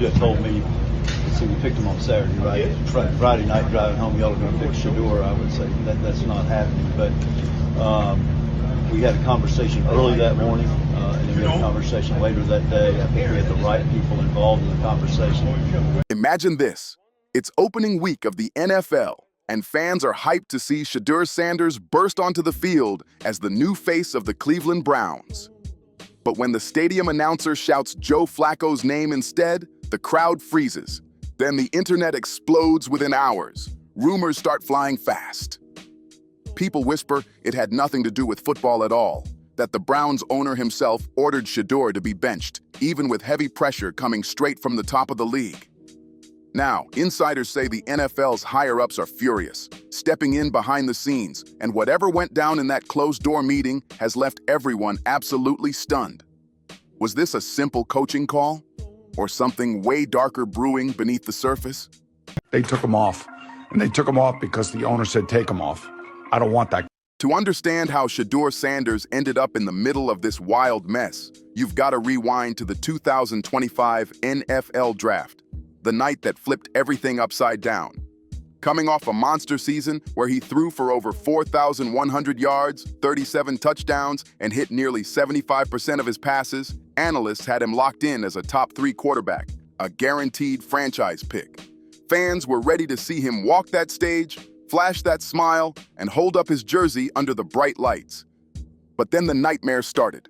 you had told me, let's see, we picked him on Saturday, right? Friday night driving home, y'all are going to pick Shedeur. I would say that's not happening. But we had a conversation early that morning, and then we had a conversation later that day. I think we had the right people involved in the conversation. Imagine this. It's opening week of the NFL, and fans are hyped to see Shedeur Sanders burst onto the field as the new face of the Cleveland Browns. But when the stadium announcer shouts Joe Flacco's name instead, the crowd freezes. Then the internet explodes within hours. Rumors start flying fast. People whisper it had nothing to do with football at all, that the Browns owner himself ordered Shedeur to be benched, even with heavy pressure coming straight from the top of the league. Now, insiders say the NFL's higher-ups are furious, stepping in behind the scenes, and whatever went down in that closed-door meeting has left everyone absolutely stunned. Was this a simple coaching call? Or something way darker brewing beneath the surface? They took him off, and they took him off because the owner said take him off. I don't want that. To understand how Shedeur Sanders ended up in the middle of this wild mess, you've got to rewind to the 2025 N.F.L. draft, the night that flipped everything upside down. Coming off a monster season where he threw for over 4,100 yards, 37 touchdowns, and hit nearly 75% of his passes, analysts had him locked in as a top 3 quarterback, a guaranteed franchise pick. Fans were ready to see him walk that stage, flash that smile, and hold up his jersey under the bright lights. But then the nightmare started.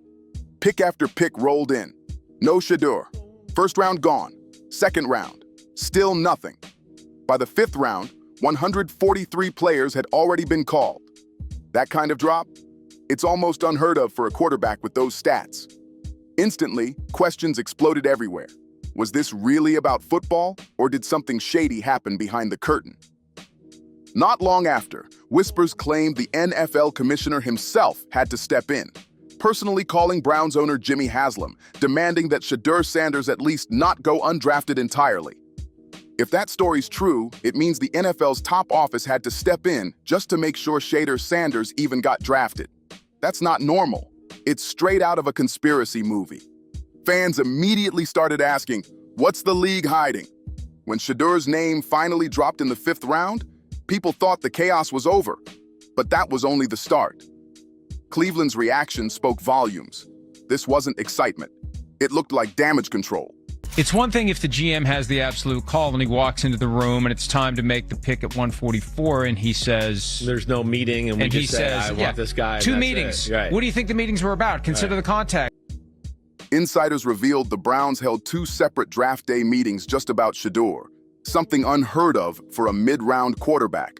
Pick after pick rolled in. No Shedeur. First round gone. Second round. Still nothing. By the 5th round, 143 players had already been called. That kind of drop? It's almost unheard of for a quarterback with those stats. Instantly, questions exploded everywhere. Was this really about football, or did something shady happen behind the curtain? Not long after, whispers claimed the NFL commissioner himself had to step in, personally calling Browns owner Jimmy Haslam, demanding that Shedeur Sanders at least not go undrafted entirely. If that story's true, it means the NFL's top office had to step in just to make sure Shedeur Sanders even got drafted. That's not normal. It's straight out of a conspiracy movie. Fans immediately started asking, what's the league hiding? When Shedeur's name finally dropped in the 5th round, people thought the chaos was over, but that was only the start. Cleveland's reaction spoke volumes. This wasn't excitement. It looked like damage control. It's one thing if the GM has the absolute call and he walks into the room and it's time to make the pick at 144 and he says... There's no meeting and we just say, I want this guy. 2 meetings. Right. What do you think the meetings were about? Consider the context. Insiders revealed the Browns held 2 separate draft day meetings just about Shedeur, something unheard of for a mid-round quarterback.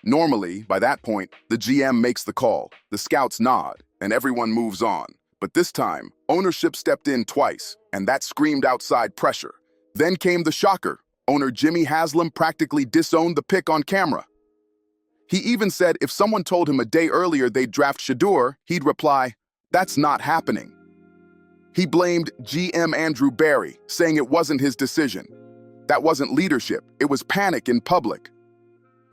Normally, by that point, the GM makes the call, the scouts nod, and everyone moves on. But this time, ownership stepped in twice, and that screamed outside pressure. Then came the shocker. Owner Jimmy Haslam practically disowned the pick on camera. He even said if someone told him a day earlier they'd draft Shedeur, he'd reply, "That's not happening." He blamed GM Andrew Berry, saying it wasn't his decision. That wasn't leadership, it was panic in public.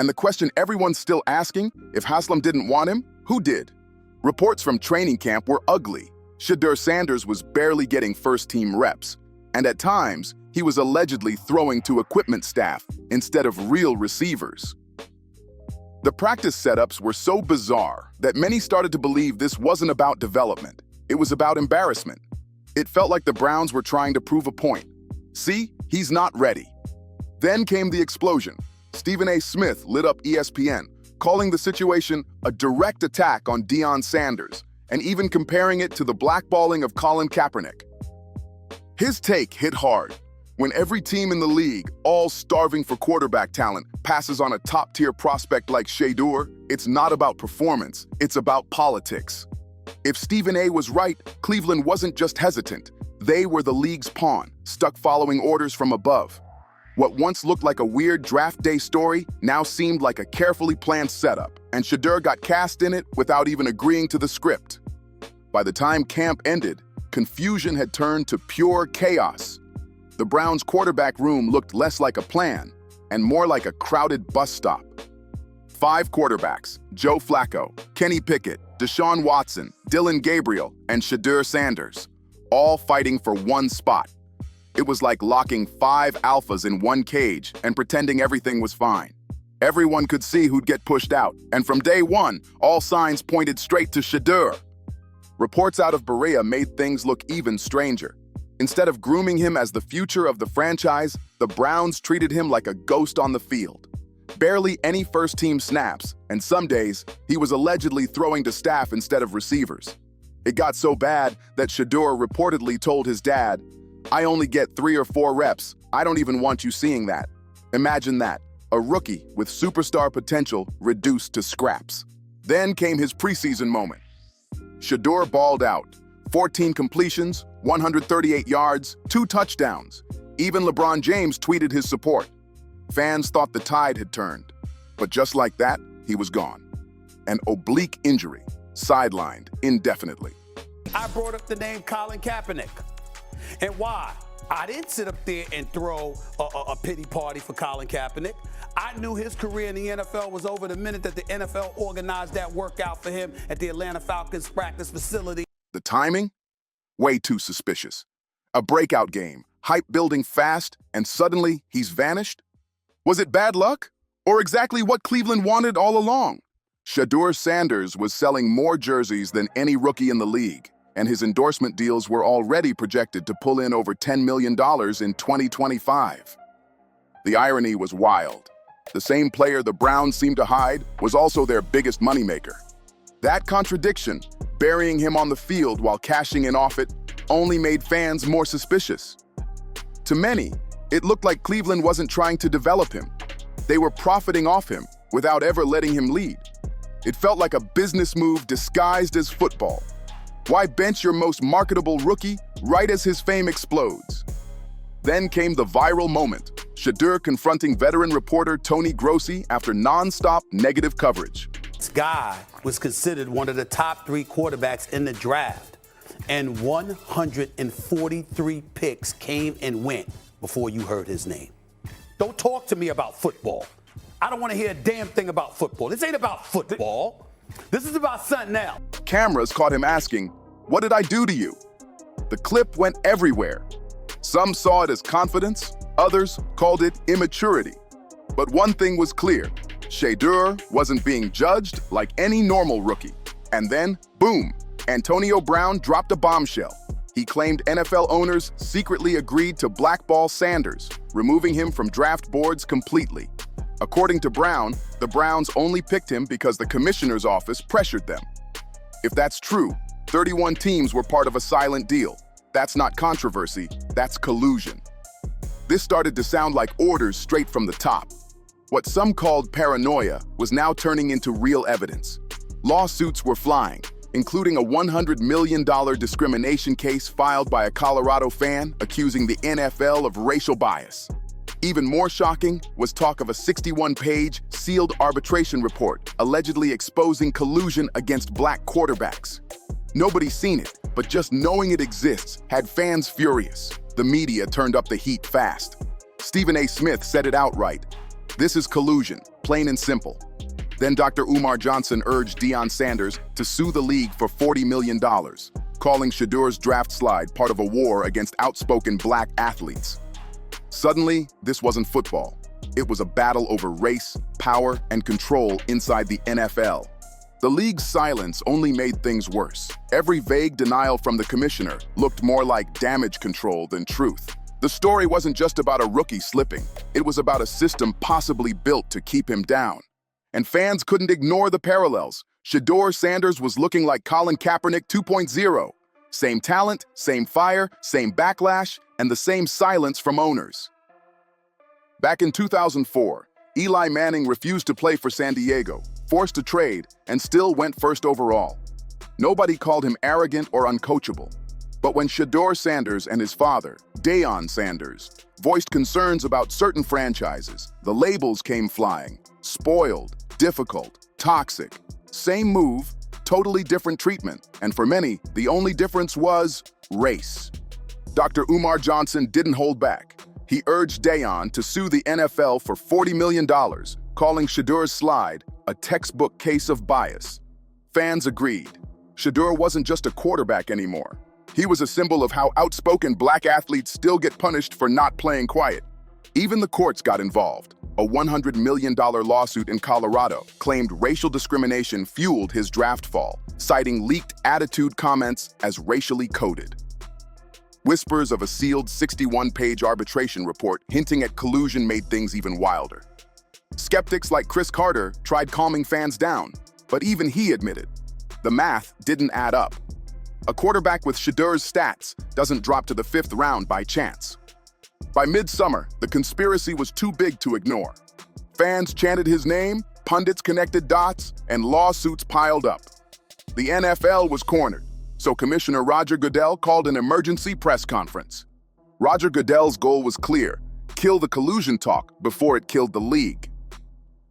And the question everyone's still asking, if Haslam didn't want him, who did? Reports from training camp were ugly. Shedeur Sanders was barely getting first-team reps, and at times, he was allegedly throwing to equipment staff instead of real receivers. The practice setups were so bizarre that many started to believe this wasn't about development. It was about embarrassment. It felt like the Browns were trying to prove a point. See, he's not ready. Then came the explosion. Stephen A. Smith lit up ESPN, calling the situation a direct attack on Deion Sanders, and even comparing it to the blackballing of Colin Kaepernick. His take hit hard. When every team in the league, all starving for quarterback talent, passes on a top-tier prospect like Shedeur, it's not about performance, it's about politics. If Stephen A. was right, Cleveland wasn't just hesitant. They were the league's pawn, stuck following orders from above. What once looked like a weird draft day story now seemed like a carefully planned setup, and Shedeur got cast in it without even agreeing to the script. By the time camp ended, confusion had turned to pure chaos. The Browns' quarterback room looked less like a plan and more like a crowded bus stop. 5 quarterbacks, Joe Flacco, Kenny Pickett, Deshaun Watson, Dylan Gabriel, and Shedeur Sanders, all fighting for one spot. It was like locking 5 alphas in one cage and pretending everything was fine. Everyone could see who'd get pushed out, and from day one, all signs pointed straight to Shedeur. Reports out of Berea made things look even stranger. Instead of grooming him as the future of the franchise, the Browns treated him like a ghost on the field. Barely any first-team snaps, and some days, he was allegedly throwing to staff instead of receivers. It got so bad that Shedeur reportedly told his dad, "I only get 3 or 4 reps. I don't even want you seeing that." Imagine that, a rookie with superstar potential reduced to scraps. Then came his preseason moment. Shedeur balled out. 14 completions, 138 yards, 2 touchdowns. Even LeBron James tweeted his support. Fans thought the tide had turned. But just like that, he was gone. An oblique injury, sidelined indefinitely. I brought up the name Colin Kaepernick. And why? I didn't sit up there and throw a pity party for Colin Kaepernick. I knew his career in the NFL was over the minute that the NFL organized that workout for him at the Atlanta Falcons practice facility. The timing? Way too suspicious. A breakout game, hype building fast, and suddenly he's vanished? Was it bad luck? Or exactly what Cleveland wanted all along? Shedeur Sanders was selling more jerseys than any rookie in the league, and his endorsement deals were already projected to pull in over $10 million in 2025. The irony was wild. The same player the Browns seemed to hide was also their biggest moneymaker. That contradiction, burying him on the field while cashing in off it, only made fans more suspicious. To many, it looked like Cleveland wasn't trying to develop him. They were profiting off him without ever letting him lead. It felt like a business move disguised as football. Why bench your most marketable rookie right as his fame explodes? Then came the viral moment, Shedeur confronting veteran reporter Tony Grossi after non-stop negative coverage. This guy was considered one of the top 3 quarterbacks in the draft, and 143 picks came and went before you heard his name. Don't talk to me about football. I don't want to hear a damn thing about football. This ain't about football. This is about something else. Cameras caught him asking, "What did I do to you?" The clip went everywhere. Some saw it as confidence, others called it immaturity. But one thing was clear, Shedeur wasn't being judged like any normal rookie. And then, boom, Antonio Brown dropped a bombshell. He claimed NFL owners secretly agreed to blackball Sanders, removing him from draft boards completely. According to Brown, the Browns only picked him because the commissioner's office pressured them. If that's true, 31 teams were part of a silent deal. That's not controversy, that's collusion. This started to sound like orders straight from the top. What some called paranoia was now turning into real evidence. Lawsuits were flying, including a $100 million discrimination case filed by a Colorado fan accusing the N.F.L. of racial bias. Even more shocking was talk of a 61-page sealed arbitration report allegedly exposing collusion against black quarterbacks. Nobody's seen it, but just knowing it exists had fans furious. The media turned up the heat fast. Stephen A. Smith said it outright. This is collusion, plain and simple. Then Dr. Umar Johnson urged Deion Sanders to sue the league for $40 million, calling Shedeur's draft slide part of a war against outspoken black athletes. Suddenly, this wasn't football. It was a battle over race, power, and control inside the NFL. The league's silence only made things worse. Every vague denial from the commissioner looked more like damage control than truth. The story wasn't just about a rookie slipping. It was about a system possibly built to keep him down. And fans couldn't ignore the parallels. Shedeur Sanders was looking like Colin Kaepernick 2.0. Same talent, same fire, same backlash, and the same silence from owners. Back in 2004, Eli Manning refused to play for San Diego, forced to trade, and still went first overall. Nobody called him arrogant or uncoachable. But when Shedeur Sanders and his father, Deion Sanders, voiced concerns about certain franchises, the labels came flying. Spoiled, difficult, toxic. Same move, totally different treatment. And for many, the only difference was race. Dr. Umar Johnson didn't hold back. He urged Deion to sue the NFL for $40 million, calling Shedeur's slide a textbook case of bias. Fans agreed. Shedeur wasn't just a quarterback anymore. He was a symbol of how outspoken black athletes still get punished for not playing quiet. Even the courts got involved. A $100 million lawsuit in Colorado claimed racial discrimination fueled his draft fall, citing leaked attitude comments as racially coded. Whispers of a sealed 61-page arbitration report hinting at collusion made things even wilder. Skeptics like Chris Carter tried calming fans down, but even he admitted the math didn't add up. A quarterback with Shedeur's stats doesn't drop to the 5th round by chance. By midsummer, the conspiracy was too big to ignore. Fans chanted his name, pundits connected dots, and lawsuits piled up. The N.F.L. was cornered, so Commissioner Roger Goodell called an emergency press conference. Roger Goodell's goal was clear: kill the collusion talk before it killed the league.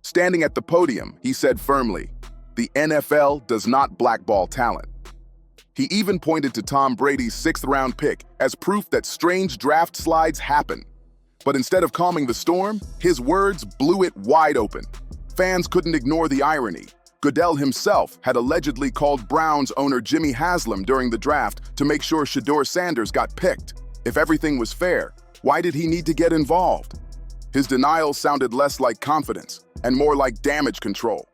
Standing at the podium, he said firmly, "The NFL does not blackball talent." He even pointed to Tom Brady's 6th-round pick as proof that strange draft slides happen. But instead of calming the storm, his words blew it wide open. Fans couldn't ignore the irony. Goodell himself had allegedly called Browns owner Jimmy Haslam during the draft to make sure Shedeur Sanders got picked. If everything was fair, why did he need to get involved? His denial sounded less like confidence and more like damage control.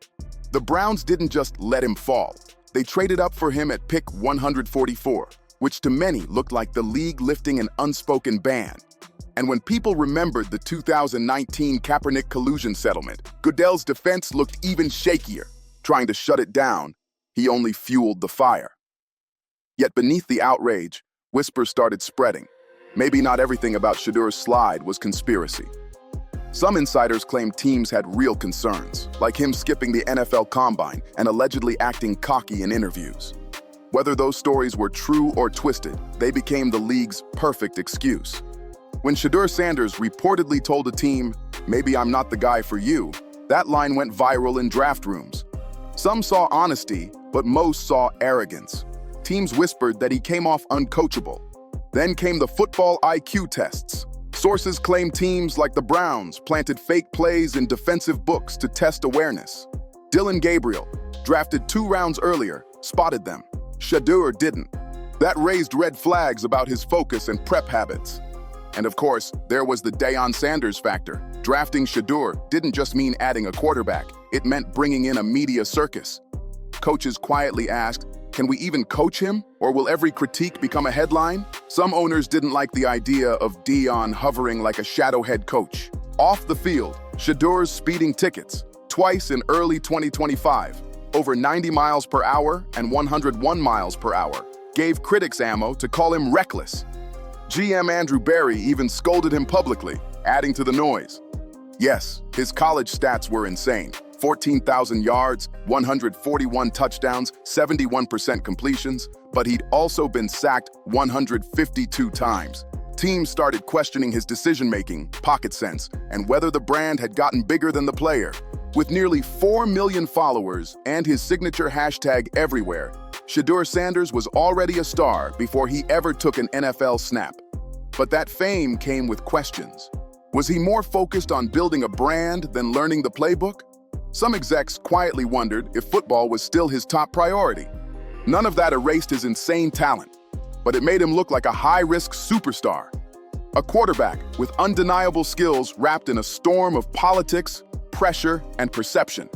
The Browns didn't just let him fall. They traded up for him at pick 144, which to many looked like the league lifting an unspoken ban. And when people remembered the 2019 Kaepernick collusion settlement, Goodell's defense looked even shakier. Trying to shut it down, he only fueled the fire. Yet beneath the outrage, whispers started spreading. Maybe not everything about Shedeur's slide was conspiracy. Some insiders claimed teams had real concerns, like him skipping the NFL Combine and allegedly acting cocky in interviews. Whether those stories were true or twisted, they became the league's perfect excuse. When Shedeur Sanders reportedly told a team, "Maybe I'm not the guy for you," that line went viral in draft rooms. Some saw honesty, but most saw arrogance. Teams whispered that he came off uncoachable. Then came the football IQ tests. Sources claim teams like the Browns planted fake plays in defensive books to test awareness. Dillon Gabriel, drafted 2 rounds earlier, spotted them. Shedeur didn't. That raised red flags about his focus and prep habits. And of course, there was the Deion Sanders factor. Drafting Shedeur didn't just mean adding a quarterback. It meant bringing in a media circus. Coaches quietly asked, "Can we even coach him? Or will every critique become a headline?" Some owners didn't like the idea of Deion hovering like a shadow head coach. Off the field, Shedeur's speeding tickets, twice in early 2025, over 90 miles per hour and 101 miles per hour, gave critics ammo to call him reckless. GM Andrew Berry even scolded him publicly, adding to the noise. Yes, his college stats were insane. 14,000 yards, 141 touchdowns, 71% completions, but he'd also been sacked 152 times. Teams started questioning his decision-making, pocket sense, and whether the brand had gotten bigger than the player. With nearly 4 million followers and his signature hashtag everywhere, Shedeur Sanders was already a star before he ever took an NFL snap. But that fame came with questions. Was he more focused on building a brand than learning the playbook? Some execs quietly wondered if football was still his top priority. None of that erased his insane talent, but it made him look like a high-risk superstar. A quarterback with undeniable skills wrapped in a storm of politics, pressure, and perception.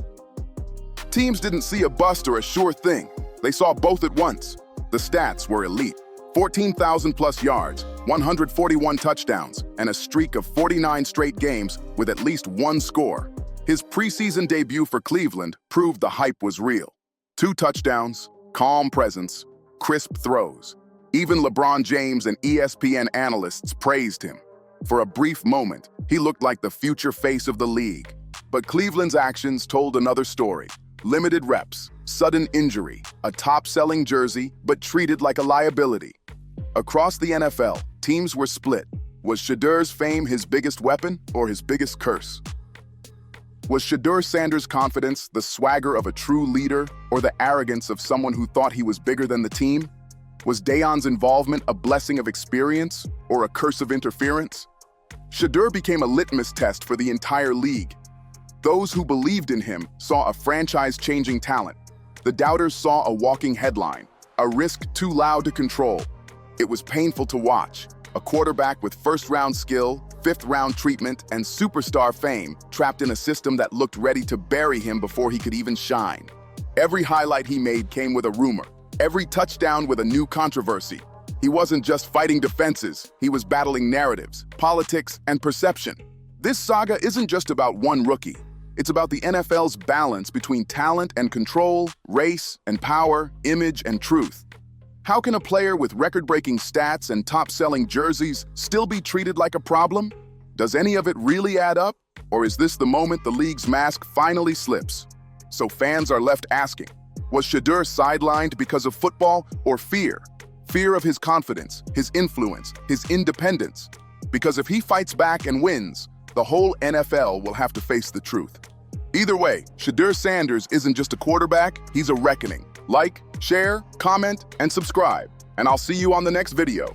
Teams didn't see a bust or a sure thing. They saw both at once. The stats were elite. 14,000-plus yards, 141 touchdowns, and a streak of 49 straight games with at least one score. His preseason debut for Cleveland proved the hype was real. 2 touchdowns, calm presence, crisp throws. Even LeBron James and ESPN analysts praised him. For a brief moment, he looked like the future face of the league. But Cleveland's actions told another story. Limited reps, sudden injury, a top-selling jersey, but treated like a liability. Across the NFL, teams were split. Was Shedeur's fame his biggest weapon or his biggest curse? Was Shedeur Sanders' confidence the swagger of a true leader or the arrogance of someone who thought he was bigger than the team? Was Deion's involvement a blessing of experience or a curse of interference? Shedeur became a litmus test for the entire league. Those who believed in him saw a franchise-changing talent. The doubters saw a walking headline, a risk too loud to control. It was painful to watch. A quarterback with first-round skill, fifth-round treatment, and superstar fame trapped in a system that looked ready to bury him before he could even shine. Every highlight he made came with a rumor. Every touchdown with a new controversy. He wasn't just fighting defenses, he was battling narratives, politics, and perception. This saga isn't just about one rookie. It's about the NFL's balance between talent and control, race and power, image and truth. How can a player with record-breaking stats and top-selling jerseys still be treated like a problem? Does any of it really add up? Or is this the moment the league's mask finally slips? So fans are left asking, was Shedeur sidelined because of football or fear? Fear of his confidence, his influence, his independence. Because if he fights back and wins, the whole NFL will have to face the truth. Either way, Shedeur Sanders isn't just a quarterback, he's a reckoning. Like, share, comment, and subscribe. And I'll see you on the next video.